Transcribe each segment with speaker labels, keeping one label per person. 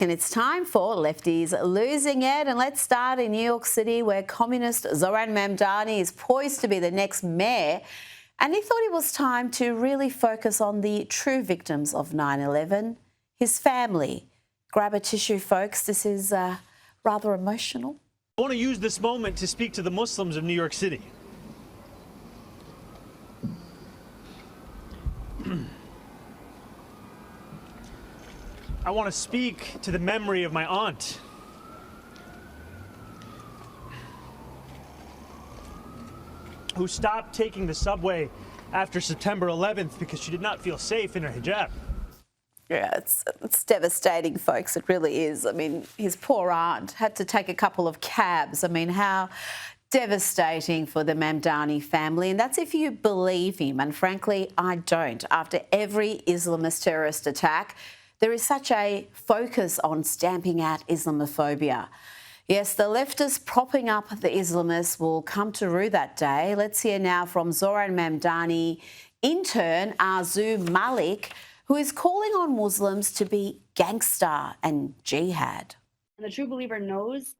Speaker 1: And it's time for Lefties Losing It. And let's start in New York City, where communist Zoran Mamdani is poised to be the next mayor. And he thought it was time to really focus on the true victims of 9/11, his family. Grab a tissue, folks. This is rather emotional.
Speaker 2: I want to use this moment to speak to the Muslims of New York City. I want to speak to the memory of my aunt. Who stopped taking the subway after September 11th because she did not feel safe in her hijab.
Speaker 1: Yeah, it's devastating, folks. It really is. I mean, his poor aunt had to take a couple of cabs. I mean, how devastating for the Mamdani family. And that's if you believe him. And frankly, I don't. After every Islamist terrorist attack, there is such a focus on stamping out Islamophobia. Yes, the leftists propping up the Islamists will come to rue that day. Let's hear now from Zoran Mamdani intern Arzu Malik, who is calling on Muslims to be gangster and jihad.
Speaker 3: And the true believer knows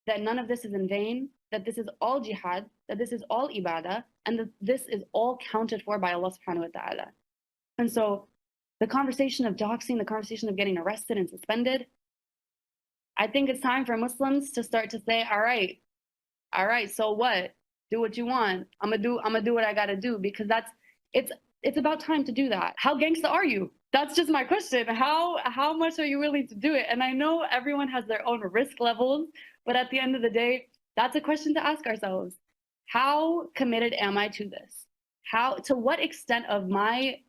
Speaker 3: that none of this is in vain, that this is all jihad, that this is all ibadah, and that this is all counted for by Allah subhanahu wa ta'ala. And so the conversation of doxing, the conversation of getting arrested and suspended, I think it's time for Muslims to start to say, all right, so what? Do what you want. I'm gonna do what I gotta do, because it's about time to do that. How gangsta are you? That's just my question. How much are you willing to do it? And I know everyone has their own risk levels, but at the end of the day, that's a question to ask ourselves. How committed am I to this? To what extent of my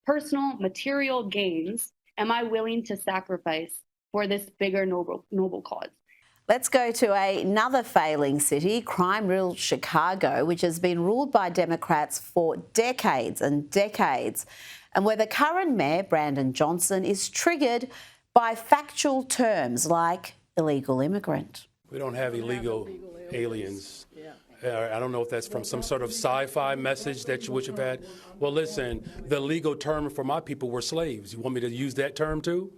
Speaker 3: personal material gains am I willing to sacrifice for this bigger noble cause?
Speaker 1: Let's go to another failing city, crime-riddled Chicago, which has been ruled by Democrats for decades and decades, and where the current mayor, Brandon Johnson, is triggered by factual terms like illegal immigrant.
Speaker 4: We don't have illegal aliens. I don't know if that's from some sort of sci-fi message that you wish have had. Well, listen, the legal term for my people were slaves. You want me to use that term too?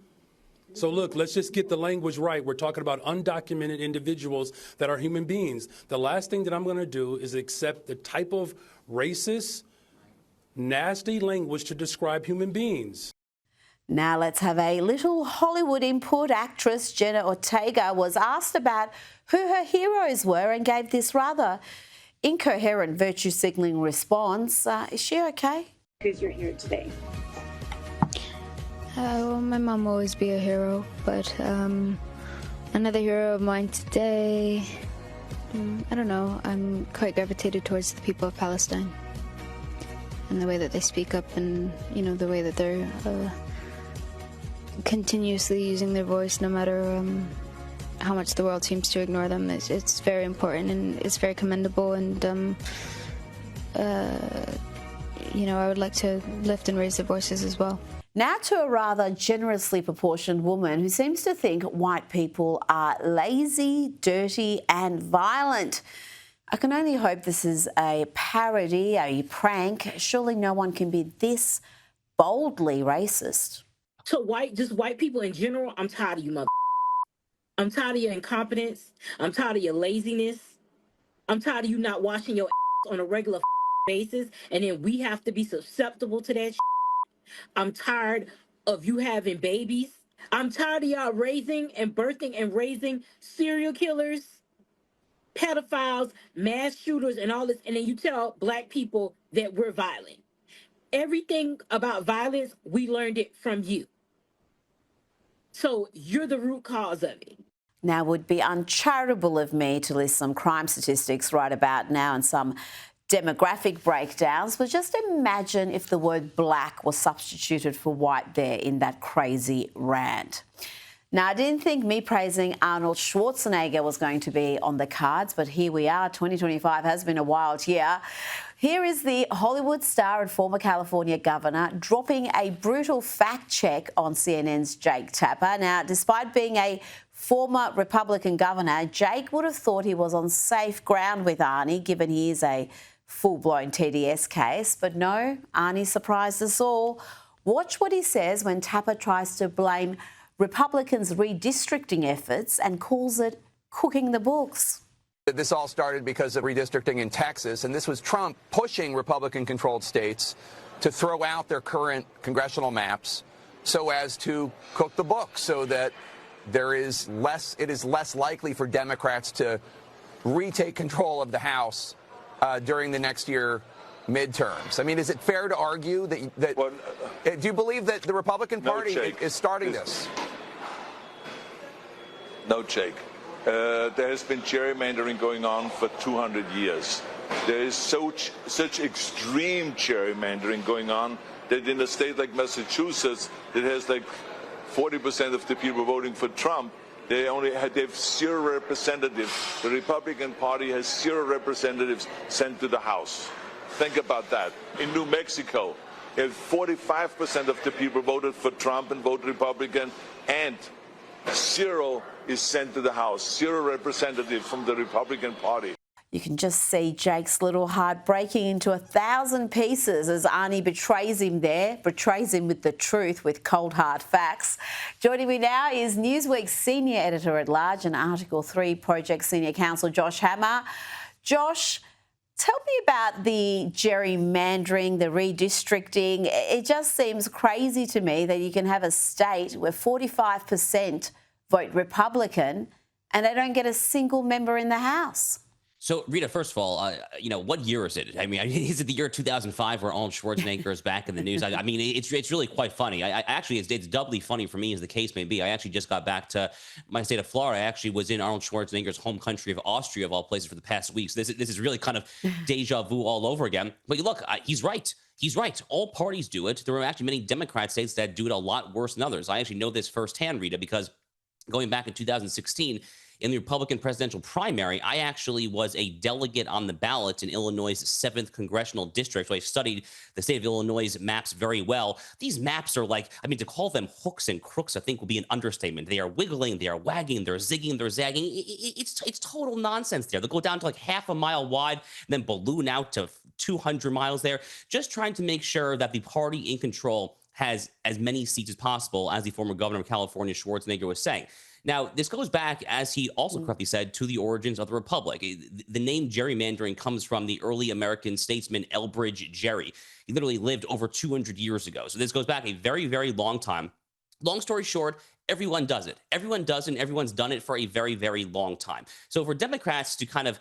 Speaker 4: So look, let's just get the language right. We're talking about undocumented individuals that are human beings. The last thing that I'm going to do is accept the type of racist, nasty language to describe human beings.
Speaker 1: Now let's have a little Hollywood input. Actress Jenna Ortega was asked about who her heroes were and gave this rather incoherent virtue signalling response. Is she okay?
Speaker 5: Who's your hero today?
Speaker 6: Well, my mom will always be a hero, but another hero of mine today, I don't know, I'm quite gravitated towards the people of Palestine and the way that they speak up, and, you know, the way that they're continuously using their voice no matter how much the world seems to ignore them. It's very important and it's very commendable, and you know, I would like to lift and raise their voices as well.
Speaker 1: Now to a rather generously proportioned woman who seems to think white people are lazy, dirty and violent. I can only hope this is a parody, a prank. Surely no one can be this boldly racist.
Speaker 7: So just white people in general, I'm tired of you mother. I'm tired of your incompetence. I'm tired of your laziness. I'm tired of you not washing your ass on a regular basis, and then we have to be susceptible to that. I'm tired of you having babies. I'm tired of y'all raising and birthing and raising serial killers, pedophiles, mass shooters, and all this, and then you tell black people that we're violent. Everything about violence, we learned it from you. So you're the root cause of it.
Speaker 1: Now, it would be uncharitable of me to list some crime statistics right about now and some demographic breakdowns, but just imagine if the word black was substituted for white there in that crazy rant. Now, I didn't think me praising Arnold Schwarzenegger was going to be on the cards, but here we are. 2025 has been a wild year. Here is the Hollywood star and former California governor dropping a brutal fact check on CNN's Jake Tapper. Now, despite being a former Republican governor, Jake would have thought he was on safe ground with Arnie, given he is a full-blown TDS case. But no, Arnie surprised us all. Watch what he says when Tapper tries to blame Republicans' redistricting efforts and calls it cooking the books.
Speaker 5: This all started because of redistricting in Texas, and this was Trump pushing Republican-controlled states to throw out their current congressional maps so as to cook the books, so that it is less likely for Democrats to retake control of the House during the next year midterms. I mean, is it fair to argue that do you believe that the Republican Party is starting this?
Speaker 8: No, Jake. There has been gerrymandering going on for 200 years. There is such extreme gerrymandering going on that in a state like Massachusetts, it has like 40% of the people voting for Trump. They have 0 representatives. The Republican Party has 0 representatives sent to the House. Think about that. In New Mexico, 45% of the people voted for Trump and voted Republican, and 0 is sent to the House. 0 representatives from the Republican Party.
Speaker 1: You can just see Jake's little heart breaking into 1,000 pieces as Arnie betrays him with the truth, with cold hard facts. Joining me now is Newsweek's senior editor-at-large and Article 3 Project Senior Counsel, Josh Hammer. Josh, tell me about the gerrymandering, the redistricting. It just seems crazy to me that you can have a state where 45% vote Republican and they don't get a single member in the House.
Speaker 9: So, Rita, first of all, what year is it? I mean, is it the year 2005 where Arnold Schwarzenegger is back in the news? I mean, it's really quite funny. It's doubly funny for me, as the case may be. I actually just got back to my state of Florida. I actually was in Arnold Schwarzenegger's home country of Austria, of all places, for the past week. So this is really kind of deja vu all over again. But look, he's right. He's right. All parties do it. There are actually many Democrat states that do it a lot worse than others. I actually know this firsthand, Rita, because going back in 2016, in the Republican presidential primary, I actually was a delegate on the ballot in Illinois' 7th congressional district. So I studied the state of Illinois' maps very well. These maps are to call them hooks and crooks, I think, would be an understatement. They are wiggling, they are wagging, they're zigging, they're zagging. It's total nonsense there. They'll go down to like half a mile wide, and then balloon out to 200 miles there, just trying to make sure that the party in control has as many seats as possible, as the former governor of California, Schwarzenegger, was saying. Now, this goes back, as he also correctly said, to the origins of the republic. The name gerrymandering comes from the early American statesman Elbridge Gerry. He literally lived over 200 years ago. So this goes back a very, very long time. Long story short, everyone does it. Everyone does it, and everyone's done it for a very, very long time. So for Democrats to kind of,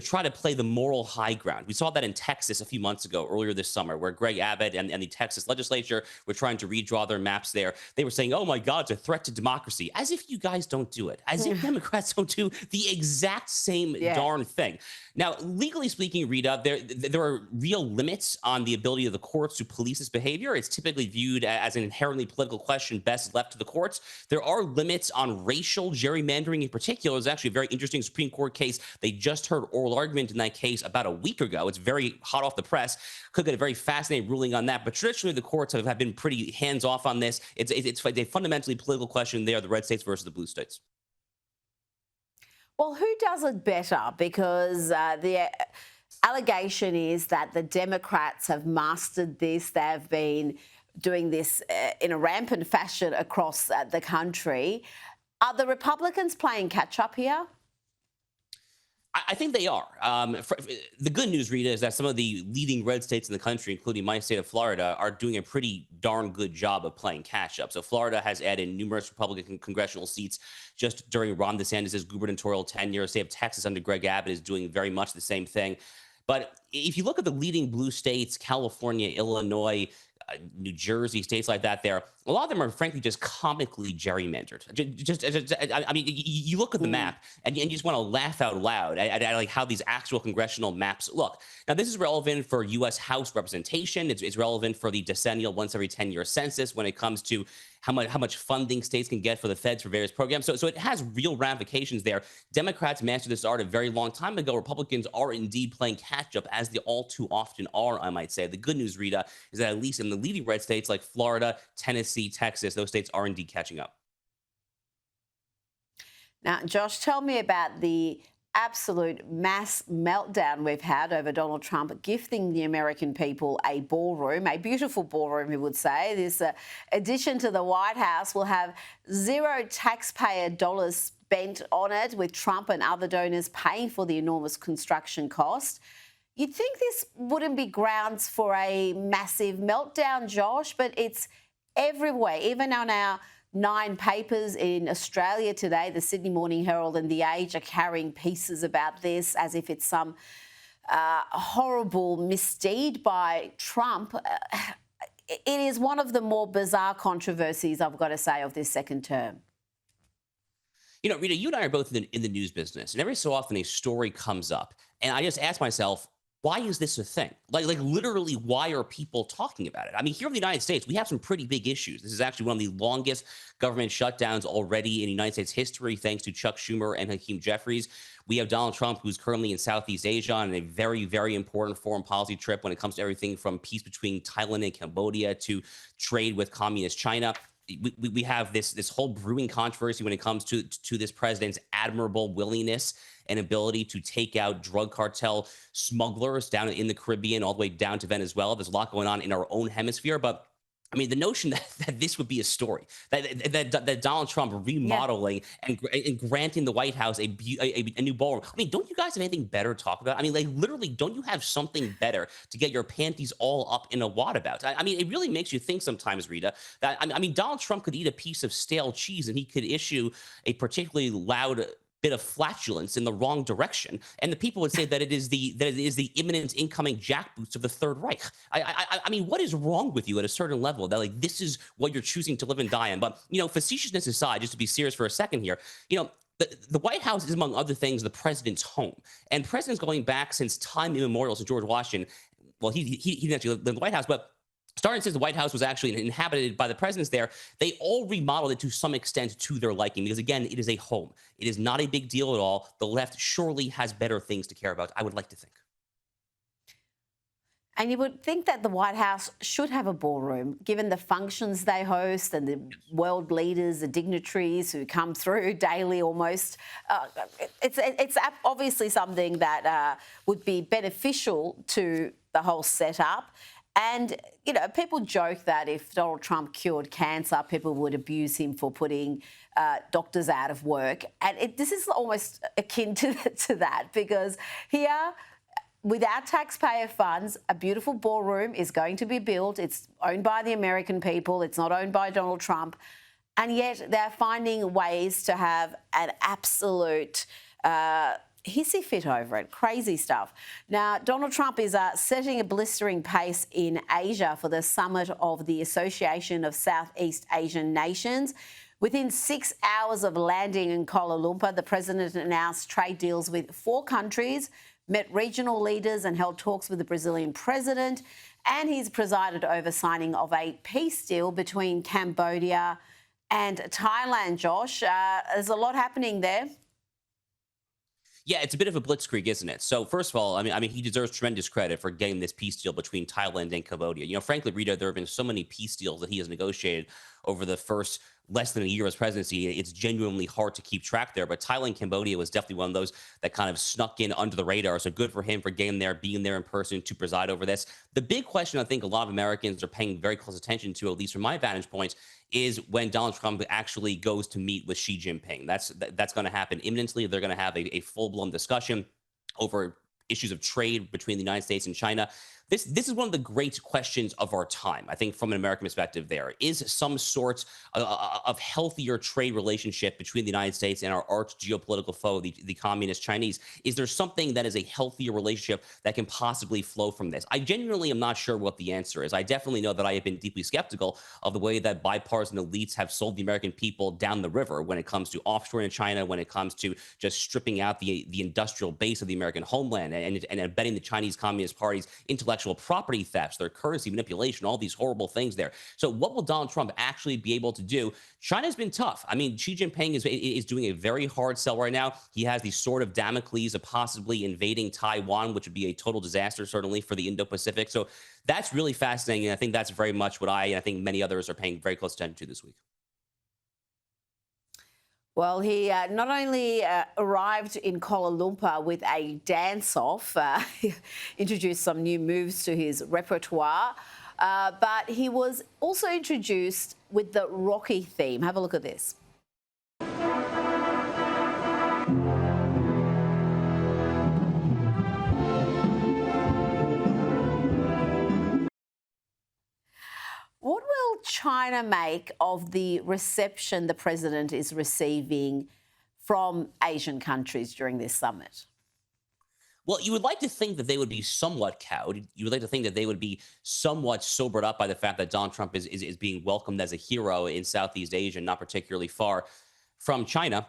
Speaker 9: try to play the moral high ground, we saw that in Texas a few months ago, earlier this summer, where Greg Abbott and the Texas legislature were trying to redraw their maps there. They were saying, oh my God, it's a threat to democracy, as if you guys don't do it, as if Democrats don't do the exact same darn thing. Now, legally speaking, Rita, there are real limits on the ability of the courts to police this behavior. It's typically viewed as an inherently political question best left to the courts. There are limits on racial gerrymandering in particular. There's actually a very interesting Supreme Court case. They just heard oral argument in that case about a week ago. It's very hot off the press. Could get a very fascinating ruling on that. But traditionally, the courts have been pretty hands-off on this. It's a fundamentally political question there, the red states versus the blue states.
Speaker 1: Well, who does it better? Because the allegation is that the Democrats have mastered this. They've been doing this in a rampant fashion across the country. Are the Republicans playing catch-up here?
Speaker 9: I think they are. The good news, Rita, is that some of the leading red states in the country, including my state of Florida, are doing a pretty darn good job of playing catch-up. So Florida has added numerous Republican congressional seats just during Ron DeSantis' gubernatorial tenure. State of Texas under Greg Abbott is doing very much the same thing. But if you look at the leading blue states, California, Illinois, New Jersey, states like that, a lot of them are frankly just comically gerrymandered. You look at the map and you just want to laugh out loud at like how these actual congressional maps look. Now, this is relevant for U.S. House representation. It's relevant for the decennial once every 10-year census when it comes to how much funding states can get for the feds for various programs. So it has real ramifications there. Democrats mastered this art a very long time ago. Republicans are indeed playing catch up, as they all too often are, I might say. The good news, Rita, is that at least in the leading red states like Florida, Tennessee, Texas, those states are indeed catching up.
Speaker 1: Now, Josh, tell me about the absolute mass meltdown we've had over Donald Trump gifting the American people a ballroom, a beautiful ballroom, he would say. This addition to the White House will have zero taxpayer dollars spent on it, with Trump and other donors paying for the enormous construction cost. You'd think this wouldn't be grounds for a massive meltdown, Josh, but it's everywhere. Even on our 9 papers in Australia today, the Sydney Morning Herald and The Age are carrying pieces about this as if it's some horrible misdeed by Trump. It is one of the more bizarre controversies, I've got to say, of this second term.
Speaker 9: You know, Rita, you and I are both in the news business, and every so often a story comes up, and I just ask myself, why is this a thing? Like literally, why are people talking about it? I mean, here in the United States, we have some pretty big issues. This is actually one of the longest government shutdowns already in United States history, thanks to Chuck Schumer and Hakeem Jeffries. We have Donald Trump, who's currently in Southeast Asia on a very, very important foreign policy trip when it comes to everything from peace between Thailand and Cambodia to trade with communist China. We have this whole brewing controversy when it comes to this president's admirable willingness and ability to take out drug cartel smugglers down in the Caribbean all the way down to Venezuela. There's a lot going on in our own hemisphere, but I mean, the notion that this would be a story, that Donald Trump remodeling and granting the White House a new ballroom. I mean, don't you guys have anything better to talk about? I mean, like literally, don't you have something better to get your panties all up in a wad about? I mean, it really makes you think sometimes, Rita, that, I mean, Donald Trump could eat a piece of stale cheese and he could issue a particularly loud bit of flatulence in the wrong direction, and the people would say that it is the imminent incoming jackboots of the Third Reich. I mean, what is wrong with you at a certain level that like this is what you're choosing to live and die in? But you know, facetiousness aside, just to be serious for a second here, you know, the White House is, among other things, the president's home, and presidents going back since time immemorial, since George Washington. Well, he didn't actually live in the White House, but starting since the White House was actually inhabited by the presidents there, they all remodeled it to some extent to their liking because, again, it is a home. It is not a big deal at all. The left surely has better things to care about, I would like to think.
Speaker 1: And you would think that the White House should have a ballroom, given the functions they host and the world leaders, the dignitaries who come through daily almost. It's obviously something that would be beneficial to the whole setup. And, you know, people joke that if Donald Trump cured cancer, people would abuse him for putting doctors out of work. And this is almost akin to that, because here, without taxpayer funds, a beautiful ballroom is going to be built. It's owned by the American people. It's not owned by Donald Trump. And yet they're finding ways to have an absolute hissy fit over it. Crazy stuff. Now, Donald Trump is setting a blistering pace in Asia for the summit of the Association of Southeast Asian Nations. Within 6 hours of landing in Kuala Lumpur, the president announced trade deals with 4 countries, met regional leaders and held talks with the Brazilian president, and he's presided over signing of a peace deal between Cambodia and Thailand, Josh. There's a lot happening there.
Speaker 9: Yeah, it's a bit of a blitzkrieg, isn't it? So first of all, I mean, he deserves tremendous credit for getting this peace deal between Thailand and Cambodia. You know, frankly, Rita, there have been so many peace deals that he has negotiated over the first less than a year as presidency. It's genuinely hard to keep track there. But Thailand, Cambodia was definitely one of those that kind of snuck in under the radar. So good for him for getting there, being there in person to preside over this. The big question I think a lot of Americans are paying very close attention to, at least from my vantage point, is when Donald Trump actually goes to meet with Xi Jinping. That's going to happen imminently. They're going to have a full-blown discussion over issues of trade between the United States and China. This is one of the great questions of our time, I think, from an American perspective. There is some sort of healthier trade relationship between the United States and our arch geopolitical foe, the communist Chinese. Is there something that is a healthier relationship that can possibly flow from this? I genuinely am not sure what the answer is. I definitely know that I have been deeply skeptical of the way that bipartisan elites have sold the American people down the river when it comes to offshoring in China, when it comes to just stripping out the industrial base of the American homeland and embedding the Chinese Communist Party's intellectual property thefts, their currency manipulation, all these horrible things there. So what will Donald Trump actually be able to do? China's been tough. I mean, Xi Jinping is doing a very hard sell right now. He has the sword of Damocles of possibly invading Taiwan, which would be a total disaster, certainly, for the Indo-Pacific. So that's really fascinating. And I think that's very much what I think many others are paying very close attention to this week.
Speaker 1: Well, he not only arrived in Kuala Lumpur with a dance-off, introduced some new moves to his repertoire, but he was also introduced with the Rocky theme. Have a look at this. What will China make of the reception the president is receiving from Asian countries during this summit?
Speaker 9: Well, you would like to think that they would be somewhat cowed. You would like to think that they would be somewhat sobered up by the fact that Donald Trump is being welcomed as a hero in Southeast Asia, not particularly far from China.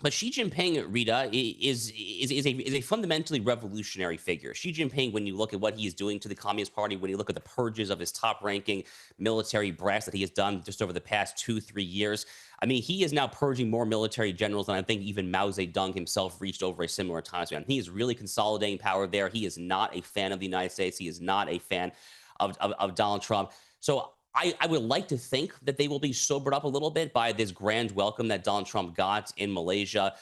Speaker 9: But Xi Jinping, Rita, is a fundamentally revolutionary figure. Xi Jinping, when you look at what he is doing to the Communist Party, when you look at the purges of his top-ranking military brass that he has done just over the past 2-3 years, I mean, he is now purging more military generals than I think even Mao Zedong himself reached over a similar time span. He is really consolidating power there. He is not a fan of the United States. He is not a fan of Donald Trump. So I would like to think that they will be sobered up a little bit by this grand welcome that Donald Trump got in Malaysia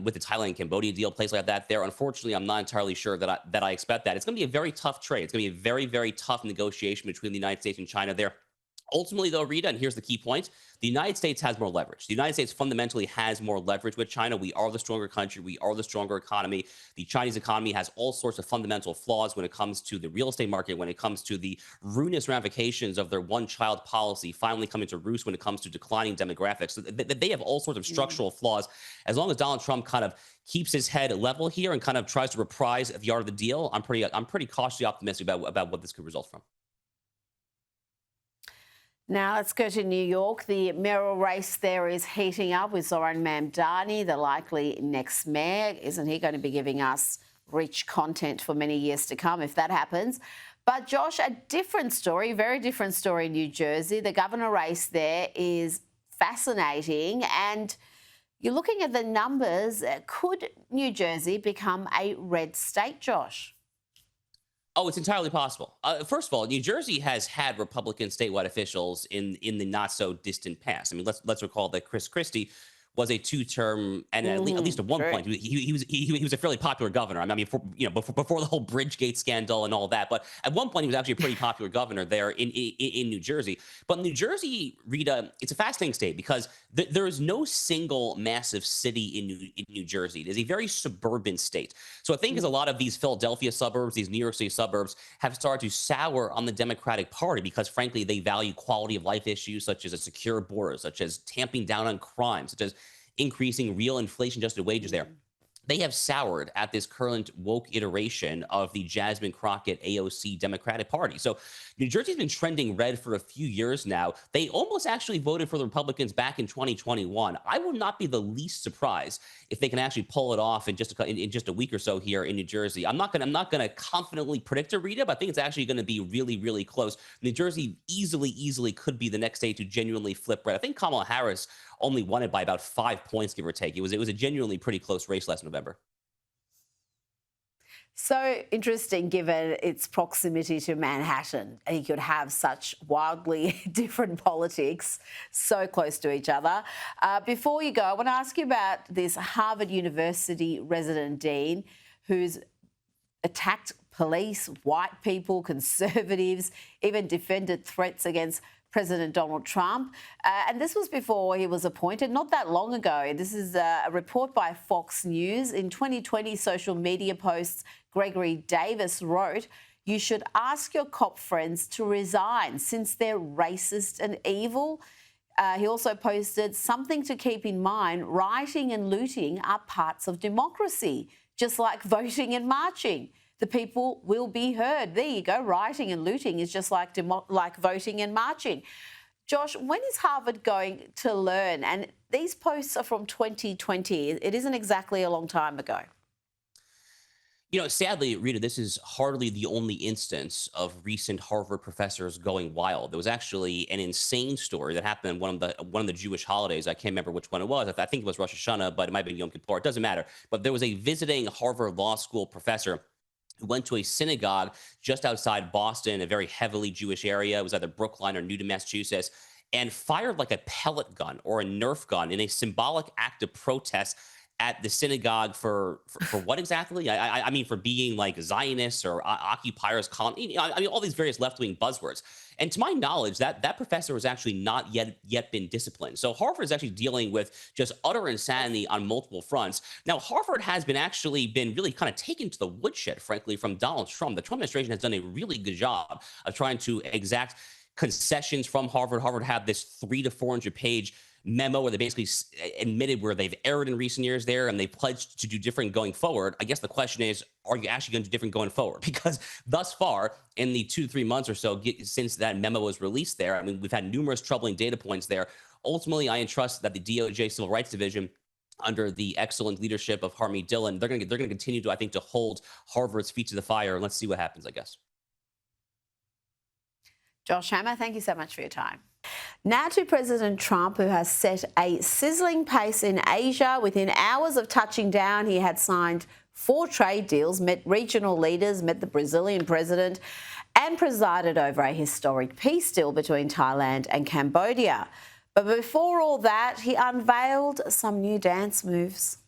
Speaker 9: with the Thailand and Cambodia deal, place like that there. Unfortunately, I'm not entirely sure that I expect that. It's going to be a very tough trade. It's going to be a very, very tough negotiation between the United States and China there. Ultimately, though, Rita, and here's the key point, the United States has more leverage. The United States fundamentally has more leverage with China. We are the stronger country. We are the stronger economy. The Chinese economy has all sorts of fundamental flaws when it comes to the real estate market, when it comes to the ruinous ramifications of their one-child policy finally coming to roost when it comes to declining demographics. So they have all sorts of structural flaws. As long as Donald Trump kind of keeps his head level here and kind of tries to reprise the art of the deal, I'm pretty cautiously optimistic about what this could result from.
Speaker 1: Now let's go to New York. The mayoral race there is heating up with Zoran Mamdani, the likely next mayor. Isn't he going to be giving us rich content for many years to come if that happens? But Josh, a different story, very different story in New Jersey. The governor race there is fascinating, and you're looking at the numbers. Could New Jersey become a red state, Josh?
Speaker 9: Oh, it's entirely possible. First of all, New Jersey has had Republican statewide officials in the not so distant past. I mean, let's recall that Chris Christie was a two-term, and at least at one point, he was a fairly popular governor. I mean, before the whole Bridgegate scandal and all that, but at one point he was actually a pretty popular governor there in New Jersey. But New Jersey, Rita, it's a fascinating state because there is no single massive city in New Jersey. It is a very suburban state. So I think as a lot of these Philadelphia suburbs, these New York City suburbs have started to sour on the Democratic Party because, frankly, they value quality of life issues such as a secure border, such as tamping down on crime, such as increasing real inflation-adjusted wages there. They have soured at this current woke iteration of the Jasmine Crockett AOC Democratic Party. So New Jersey's been trending red for a few years now. They almost actually voted for the Republicans back in 2021. I would not be the least surprised if they can actually pull it off in just a week or so here in New Jersey. I'm not gonna confidently predict a Rita, but I think it's actually going to be really, really close. New Jersey easily could be the next state to genuinely flip red. I think Kamala Harris only won it by about 5 points, give or take. It was a genuinely pretty close race last November.
Speaker 1: So interesting, given its proximity to Manhattan. You could have such wildly different politics so close to each other. Before you go, I want to ask you about this Harvard University resident dean who's attacked police, white people, conservatives, even defended threats against President Donald Trump. And this was before he was appointed, not that long ago. This is a report by Fox News. In 2020 social media posts, Gregory Davis wrote, "You should ask your cop friends to resign since they're racist and evil." He also posted, "Something to keep in mind, rioting and looting are parts of democracy, just like voting and marching. The people will be heard." There you go. Rioting and looting is just like voting and marching. Josh, when is Harvard going to learn? And these posts are from 2020. It isn't exactly a long time ago.
Speaker 9: You know, sadly, Rita, this is hardly the only instance of recent Harvard professors going wild. There was actually an insane story that happened on one of the Jewish holidays. I can't remember which one it was. I think it was Rosh Hashanah, but it might have been Yom Kippur. It doesn't matter. But there was a visiting Harvard Law School professor who went to a synagogue just outside Boston, a very heavily Jewish area. It was either Brookline or Newton, Massachusetts. and fired like a pellet gun or a Nerf gun in a symbolic act of protest at the synagogue for what exactly? I mean, for being like Zionists or occupiers, I mean, all these various left-wing buzzwords. And to my knowledge, that professor has actually not yet been disciplined. So Harvard is actually dealing with just utter insanity on multiple fronts. Now, Harvard has been really kind of taken to the woodshed, frankly, from Donald Trump. The Trump administration has done a really good job of trying to exact concessions from Harvard. Harvard had this 300 to 400 page memo where they basically admitted where they've erred in recent years there, and they pledged to do different going forward. I guess the question is, are you actually going to do different going forward? Because thus far, in the 2 to 3 months or so since that memo was released there, I mean, we've had numerous troubling data points there. Ultimately, I entrust that the DOJ Civil Rights Division, under the excellent leadership of Harmeet Dillon, they're going to continue to, I think, to hold Harvard's feet to the fire. And let's see what happens, I guess.
Speaker 1: Josh Hammer, thank you so much for your time. Now to President Trump, who has set a sizzling pace in Asia. Within hours of touching down, he had signed 4 trade deals, met regional leaders, met the Brazilian president, and presided over a historic peace deal between Thailand and Cambodia. But before all that, he unveiled some new dance moves.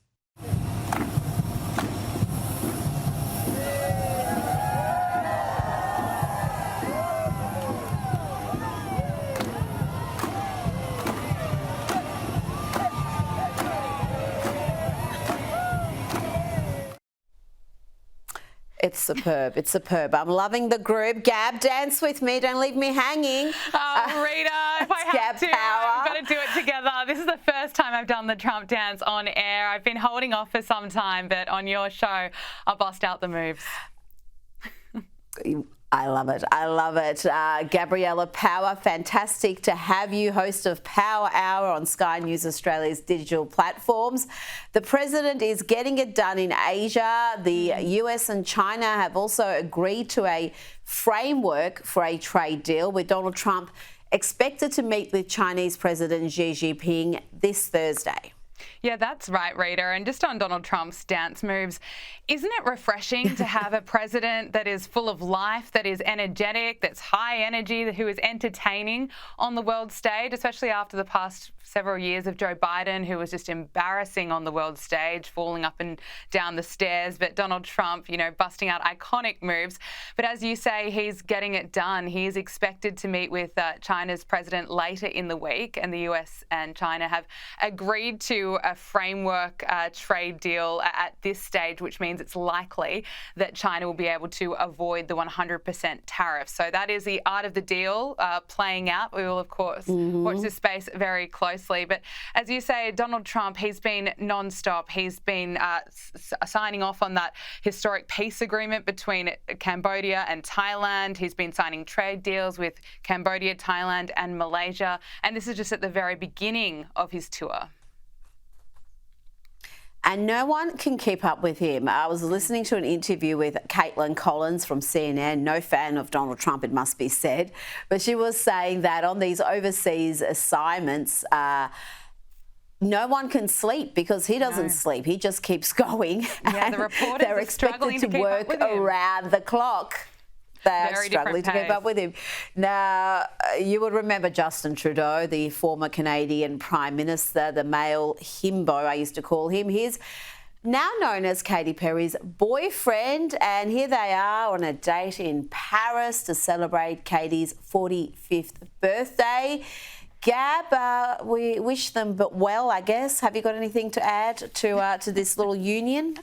Speaker 1: It's superb. It's superb. I'm loving the group. Gab, dance with me. Don't leave me hanging.
Speaker 10: Oh, Rita, if I have to, I've got to do it together. This is the first time I've done the Trump dance on air. I've been holding off for some time, but on your show, I'll bust out the moves.
Speaker 1: I love it. I love it. Gabriella Power, fantastic to have you, host of Power Hour on Sky News Australia's digital platforms. The president is getting it done in Asia. The US and China have also agreed to a framework for a trade deal, with Donald Trump expected to meet with Chinese President Xi Jinping this Thursday.
Speaker 10: Yeah, that's right, Rita. And just on Donald Trump's dance moves, isn't it refreshing to have a president that is full of life, that is energetic, that's high energy, who is entertaining on the world stage, especially after the past several years of Joe Biden, who was just embarrassing on the world stage, falling up and down the stairs. But Donald Trump, you know, busting out iconic moves. But as you say, he's getting it done. He is expected to meet with China's president later in the week, and the US and China have agreed to a framework trade deal at this stage, which means it's likely that China will be able to avoid the 100% tariff. So that is the art of the deal playing out. We will, of course, watch this space very closely. But as you say, Donald Trump, he's been non-stop. He's been signing off on that historic peace agreement between Cambodia and Thailand. He's been signing trade deals with Cambodia, Thailand, and Malaysia. And this is just at the very beginning of his tour.
Speaker 1: And no one can keep up with him. I was listening to an interview with Caitlin Collins from CNN, no fan of Donald Trump, it must be said, but she was saying that on these overseas assignments, no one can sleep because he doesn't sleep. He just keeps going.
Speaker 10: Yeah, the reporters
Speaker 1: they're
Speaker 10: are struggling
Speaker 1: expected to
Speaker 10: keep
Speaker 1: work
Speaker 10: up with him.
Speaker 1: around the clock. They're
Speaker 10: Very
Speaker 1: struggling to keep up with him. Now, you would remember Justin Trudeau, the former Canadian Prime Minister, the male himbo, I used to call him. He's now known as Katy Perry's boyfriend, and here they are on a date in Paris to celebrate Katy's 45th birthday. Gab, we wish them but well, I guess. Have you got anything to add to this little union?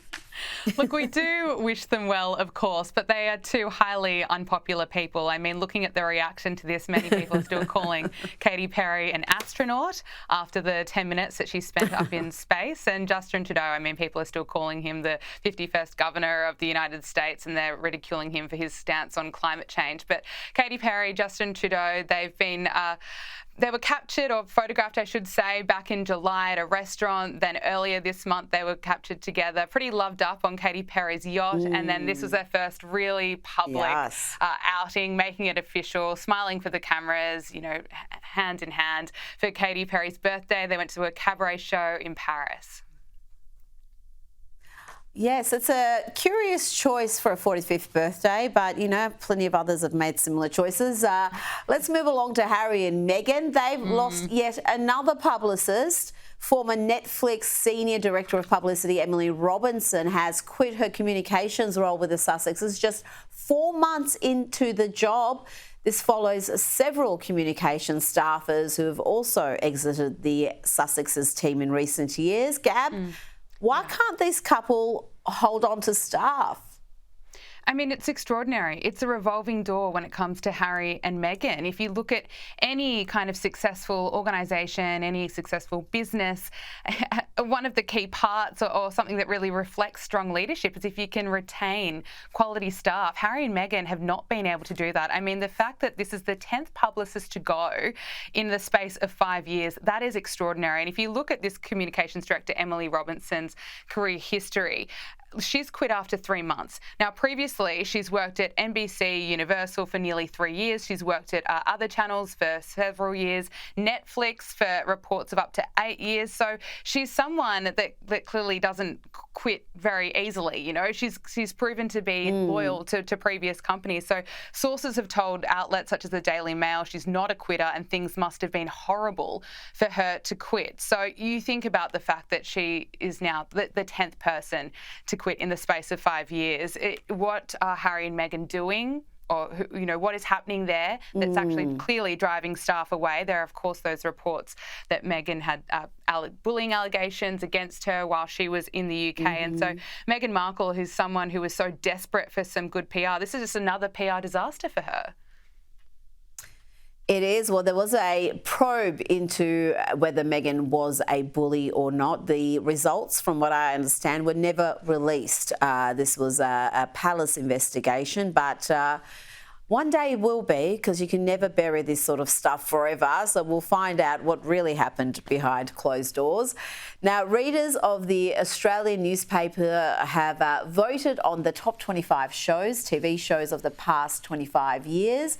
Speaker 10: Look, we do wish them well, of course, but they are two highly unpopular people. I mean, looking at the reaction to this, many people are still calling Katy Perry an astronaut after the 10 minutes that she spent up in space. And Justin Trudeau, I mean, people are still calling him the 51st governor of the United States, and they're ridiculing him for his stance on climate change. But Katy Perry, Justin Trudeau, they've been... They were captured, or photographed, I should say, back in July at a restaurant. Then earlier this month, they were captured together, pretty loved up on Katy Perry's yacht. And then this was their first really public outing, making it official, smiling for the cameras, you know, hand in hand for Katy Perry's birthday. They went to a cabaret show in Paris.
Speaker 1: Yes, it's a curious choice for a 45th birthday, but, you know, plenty of others have made similar choices. Let's move along to Harry and Meghan. They've lost yet another publicist. Former Netflix Senior Director of Publicity Emily Robinson has quit her communications role with the Sussexes just 4 months into the job. This follows several communications staffers who have also exited the Sussexes team in recent years. Gab, why can't this couple hold on to staff?
Speaker 10: I mean, it's extraordinary. It's a revolving door when it comes to Harry and Meghan. If you look at any kind of successful organisation, any successful business, one of the key parts or something that really reflects strong leadership is if you can retain quality staff. Harry and Meghan have not been able to do that. I mean, the fact that this is the 10th publicist to go in the space of 5 years, that is extraordinary. And if you look at this communications director, Emily Robinson's career history, she's quit after 3 months. Now, previously, she's worked at NBC Universal for nearly 3 years. She's worked at other channels for several years, Netflix for reports of up to 8 years. So she's someone that clearly doesn't quit very easily. You know, she's proven to be loyal to previous companies. So sources have told outlets such as the Daily Mail she's not a quitter and things must have been horrible for her to quit. So you think about the fact that she is now the 10th person to quit in the space of 5 years. What are Harry and Meghan doing? Or, you know, what is happening there that's actually clearly driving staff away? There are, of course, those reports that Meghan had bullying allegations against her while she was in the UK. And so Meghan Markle, who's someone who was so desperate for some good PR, this is just another PR disaster for her.
Speaker 1: It is. Well, there was a probe into whether Meghan was a bully or not. The results, from what I understand, were never released. This was a palace investigation, but one day it will be, because you can never bury this sort of stuff forever. So we'll find out what really happened behind closed doors. Now, readers of the Australian newspaper have voted on the top 25 shows, TV shows of the past 25 years.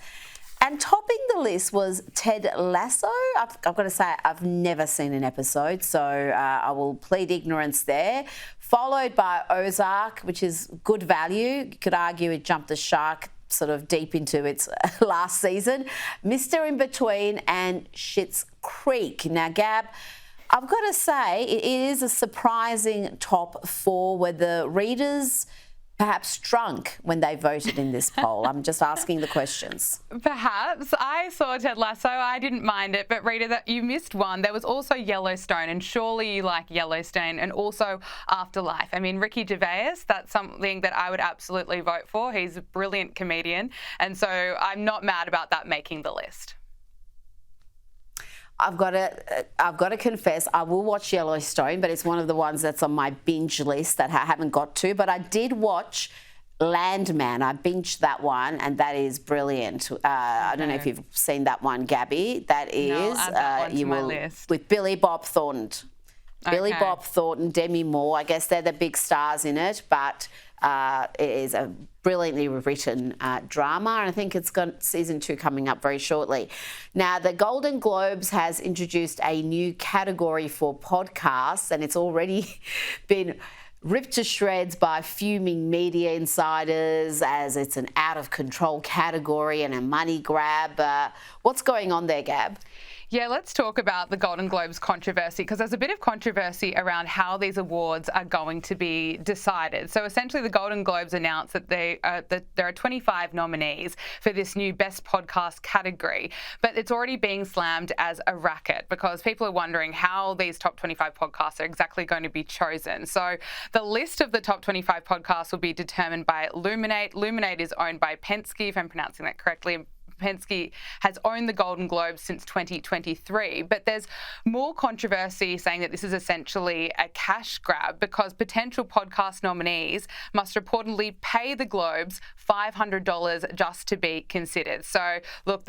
Speaker 1: And topping the list was Ted Lasso. I've got to say, I've never seen an episode, so I will plead ignorance there. Followed by Ozark, which is good value. You could argue it jumped the shark sort of deep into its last season. Mr. In Between and Schitt's Creek. Now, Gab, I've got to say, it is a surprising top 4 where the readers perhaps drunk when they voted in this poll. I'm just asking the questions.
Speaker 10: Perhaps. I saw Ted Lasso. I didn't mind it. But Rita, that you missed one. There was also Yellowstone, and surely you like Yellowstone, and also Afterlife. I mean, Ricky Gervais, that's something that I would absolutely vote for. He's a brilliant comedian. And so I'm not mad about that making the list.
Speaker 1: I've got to confess, I will watch Yellowstone, but it's one of the ones that's on my binge list that I haven't got to. But I did watch Landman. I binged that one, and that is brilliant. I don't know if you've seen that one, Gabby. That is
Speaker 10: I'll add that one to my list.
Speaker 1: With Billy Bob Thornton.
Speaker 10: Okay.
Speaker 1: Billy Bob Thornton, Demi Moore. I guess they're the big stars in it, but it is a brilliantly written drama, and I think it's got season 2 coming up very shortly. Now, the Golden Globes has introduced a new category for podcasts, and it's already been ripped to shreds by fuming media insiders as it's an out-of-control category and a money grab. What's going on there, Gab?
Speaker 10: Yeah, let's talk about the Golden Globes controversy, because there's a bit of controversy around how these awards are going to be decided. So essentially, the Golden Globes announced that there are 25 nominees for this new Best Podcast category, but it's already being slammed as a racket because people are wondering how these top 25 podcasts are exactly going to be chosen. So the list of the top 25 podcasts will be determined by Luminate. Luminate is owned by Penske, if I'm pronouncing that correctly. Penske has owned the Golden Globes since 2023, but there's more controversy saying that this is essentially a cash grab because potential podcast nominees must reportedly pay the Globes $500 just to be considered. So look,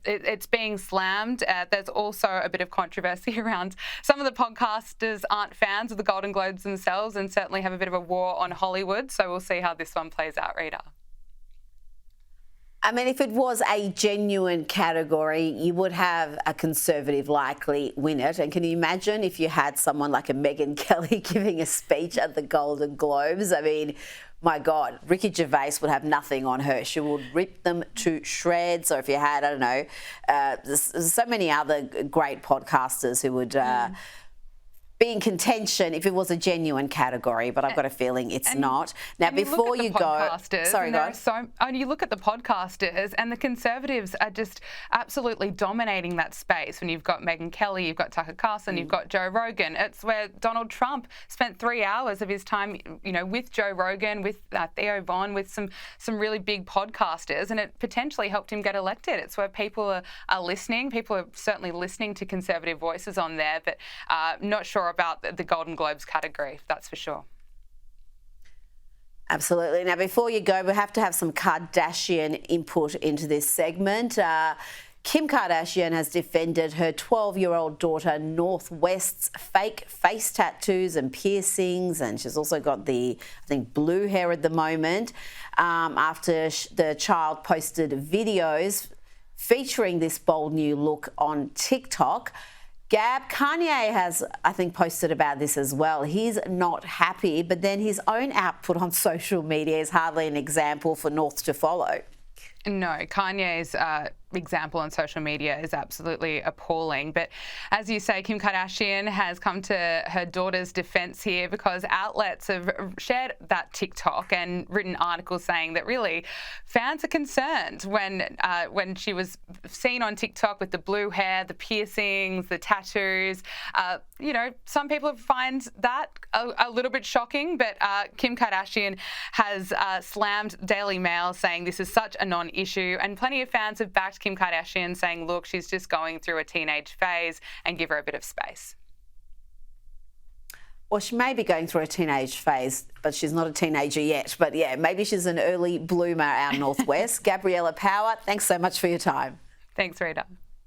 Speaker 10: it's being slammed. There's also a bit of controversy around some of the podcasters aren't fans of the Golden Globes themselves and certainly have a bit of a war on Hollywood. So we'll see how this one plays out, Rita.
Speaker 1: I mean, if it was a genuine category, you would have a Conservative likely win it. And can you imagine if you had someone like a Megyn Kelly giving a speech at the Golden Globes? I mean, my God, Ricky Gervais would have nothing on her. She would rip them to shreds. Or if you had, I don't know, there's so many other great podcasters who would be in contention if it was a genuine category, but I've got a feeling it's not. Now, before you go, sorry, guys.
Speaker 10: You look at the podcasters, and the Conservatives are just absolutely dominating that space. When you've got Megyn Kelly, you've got Tucker Carlson, you've got Joe Rogan. It's where Donald Trump spent 3 hours of his time, you know, with Joe Rogan, with Theo Von, with some really big podcasters, and it potentially helped him get elected. It's where people are listening. People are certainly listening to Conservative voices on there, but not sure about the Golden Globes category, that's for sure.
Speaker 1: Absolutely. Now, before you go, we have to have some Kardashian input into this segment. Kim Kardashian has defended her 12-year-old daughter North West's fake face tattoos and piercings, and she's also got the, I think, blue hair at the moment, after the child posted videos featuring this bold new look on TikTok. Gab, Kanye has, I think, posted about this as well. He's not happy, but then his own output on social media is hardly an example for North to follow.
Speaker 10: No, Kanye's example on social media is absolutely appalling. But as you say, Kim Kardashian has come to her daughter's defense here because outlets have shared that TikTok and written articles saying that really fans are concerned when she was seen on TikTok with the blue hair, the piercings, the tattoos. You know, some people find that a little bit shocking, but Kim Kardashian has slammed Daily Mail saying this is such a non-issue, and plenty of fans have backed Kim Kardashian saying, look, she's just going through a teenage phase and give her a bit of space.
Speaker 1: Well, she may be going through a teenage phase, but she's not a teenager yet. But yeah, maybe she's an early bloomer out Northwest. Gabriella Power, thanks so much for your time.
Speaker 10: Thanks, Rita.